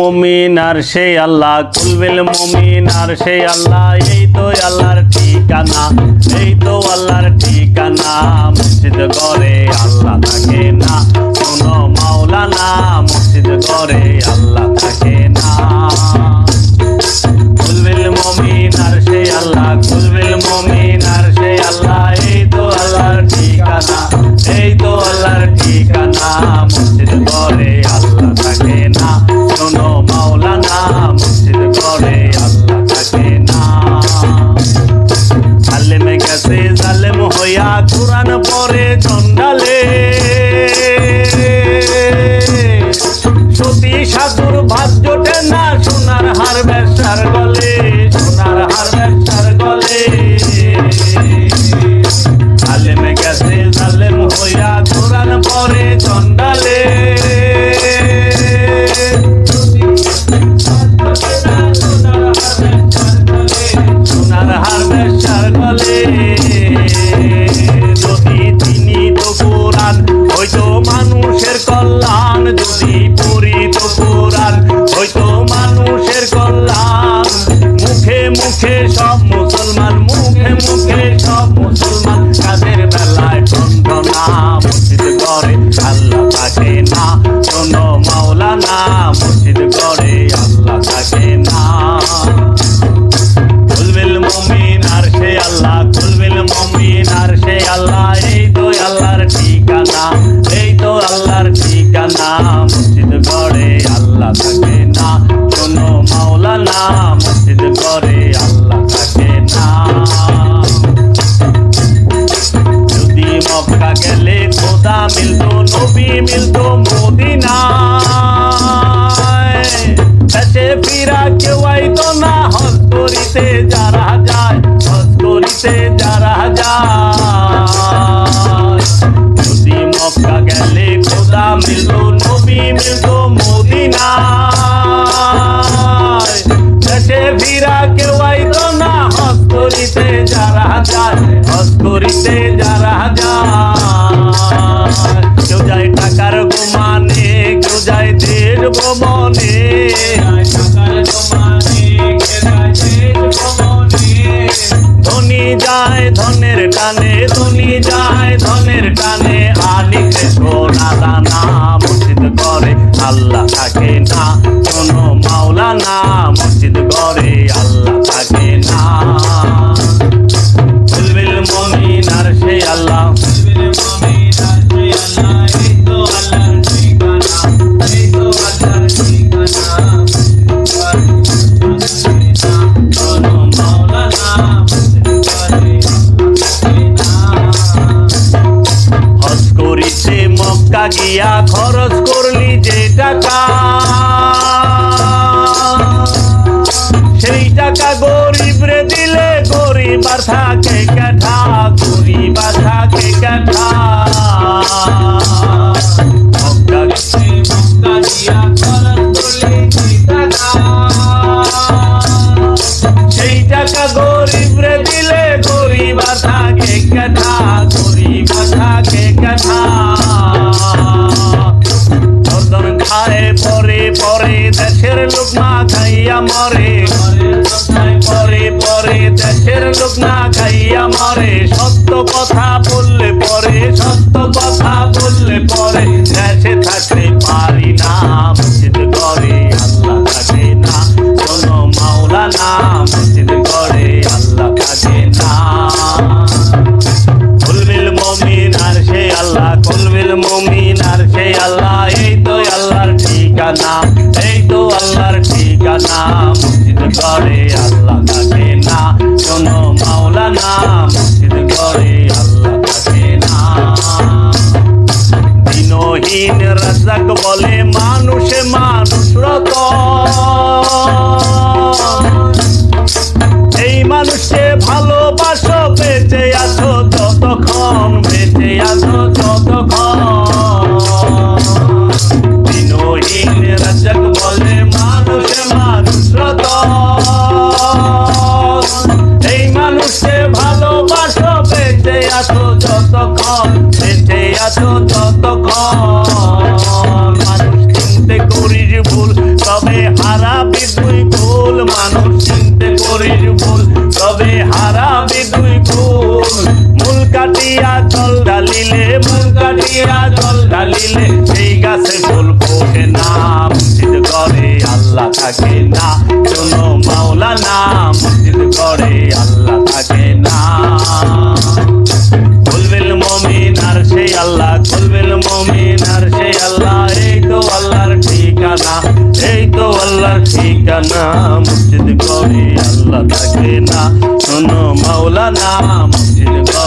মুমিন আর সেই আল্লাহ, কুলবিল মুমিন আর সেই আল্লাহ। এই তো আল্লাহর ঠিকানা, এই তো আল্লাহর ঠিকানা। মসজিদ ঘরে আল্লাহ থাকে না, শোনো মাওলানা। মসজিদ ঘরে আল্লাহ থাকে না। কুলবিল মুমিন আর সেই আল্লাহ, কুলবিল মুমিন আর সেই আল্লাহ। এই তো আল্লাহর ঠিকানা, এই তো আল্লাহর ঠিকানা। মসজিদ ঘরে আল্লাহ থাকে না, শোনো মাওলানা। মসজিদ ঘরে আল্লাহ থাকে না। জালেমে গেছে জালেম হইয়া, কুরআন পড়ে চন্ডালে। সতী সাধুর ভাত জোটে না, সোনার হার বেশ্যার গলে, সোনার হার বেশ্যার গলে। জালেমে গেছে জালেম হইয়া, কুরআন পড়ে চন্ডালে। সোনার হার বেশ্যার গলে। যদি চিনিত কুরআন হইতো মানুষের কল্যাণ, যদি পড়িত কুরআন হইতো মানুষের কল্যাণ। মুখে মুখে সব মুসলমান, মুখে মুখে সব মুসলমান। কাদের বেলায় টনটনা, মসজিদ ঘরে আল্লাহ থাকে না, শোনো মাওলানা। মসজিদ ঘরে আল্লাহ থাকে না। কুলবিল মুমিন আর সেই আল্লাহ, কুলবিল মুমিন আর সেই আল্লাহ। এই তো আল্লাহর ঠিকানা, এই তো আল্লাহর ঠিকানা। মসজিদ ঘরে আল্লাহ থাকে না, শোনো মাওলানা। মসজিদ ঘরে আল্লাহ থাকে না। যদি মক্কা গেলে খোদা মিলতো, নবী মিলতো মদিনায়। দেশে ফিরা কেউ আইতো না, হজ করিতে যারা যায়, হজ করিতে যারা যায়। যদি মক্কা গেলে খোদা মিলতো, নবী মিলতো মদিনায়। দেশে ফিরা কেউ আইতো না, হজ করিতে যারা যায়, হজ করিতে যারা যায়। কেউ যায় টাকার গোমানে, কেউ যায় দেশ ভ্রমণে। ধনী যায় ধনের টানে, ধনী যায় ধনের টানে। আনিতে সোনা দানা, মসজিদ ঘরে আল্লাহ থাকে না, শোনো মাওলানা। মসজিদ ঘরে আল্লাহ থাকে না। কুলবিল মুমিন আর সেই আল্লাহ, কুলবিল মুমিন আর সেই আল্লাহ। এই তো আল্লাহর ঠিকানা, এই তো আল্লাহর ঠিকানা। শোনো মাওলানা। হজ করিতে মক্কা গিয়া খরচ করলি যে টাকা, সেই টাকা গরিব রে দিলে গরিব আর থাকে কাঠা, গরিব আর থাকে কাঠা। মক্কা গেছে মক্কা গিয়া খরচ করলি যে টাকা, সেই টাকা গরিব রে দিলে গরিব আর থাকে কাঠা, গরিব আর থাকে কাঠা। ধন খায় পরে পরে, দেশের লোক না খাইয়া মরে। পরে পরে দেশের লোক না খাইয়া মরে। সত্য কথা বললে পরে, সত্য কথা বললে পরে। দেশে থাকতে পারি না, মসজিদ ঘরে আল্লাহ থাকে না, শোনো মাওলানা। মসজিদ ঘরে আল্লাহ থাকে না। কুলবিল মুমিন আর সেই আল্লাহ, কুলবিল মুমিন আর সেই আল্লাহ। এই তো আল্লাহর ঠিকানা, এই তো আল্লাহর ঠিকানা। মসজিদ ঘরে আল্লাহ থাকে না, শোনো মাওলানা। মসজিদ ঘরে আল্লাহ থাকে না। দিনহীন রাজ্জাক বলে মানুষে মানুষ রত। এই মানুষকে ভালোবাসো, বেঁচে আছো যতক্ষণ, বেঁচে আছো যতক্ষণ। দিনহীন রাজ্জাক বলে মানুষে মানুষ রত। এই মানুষকে ভালোবাসো, বেঁচে আছো যতক্ষণ, বেঁচে আছো যতক্ষণ। মানুষ চিনতে করিস ভুল, তবে হারাবি তুই কুল, মানুষ চিনতে করিস ভুল, তবে হারাবি তুই কুল। মূল কাটিয়া জল ঢালিলে, মূল কাটিয়া জল ঢালিলে, সেই গাছে ফুল ফোটে না। মসজিদ ঘরে আল্লাহ থাকে না, শোনো মাওলানা, মসজিদ ঘরে আল্লাহ থাকে না। কুলবিল মুমিন আর সেই আল্লাহ, কুলবিল মুমিন আর সেই আল্লাহ, এই তো আল্লাহর ঠিকানা, এই তো আল্লাহর ঠিকানা। মসজিদ ঘরে আল্লাহ থাকে না, শোনো মাওলানা, মসজিদ ঘরে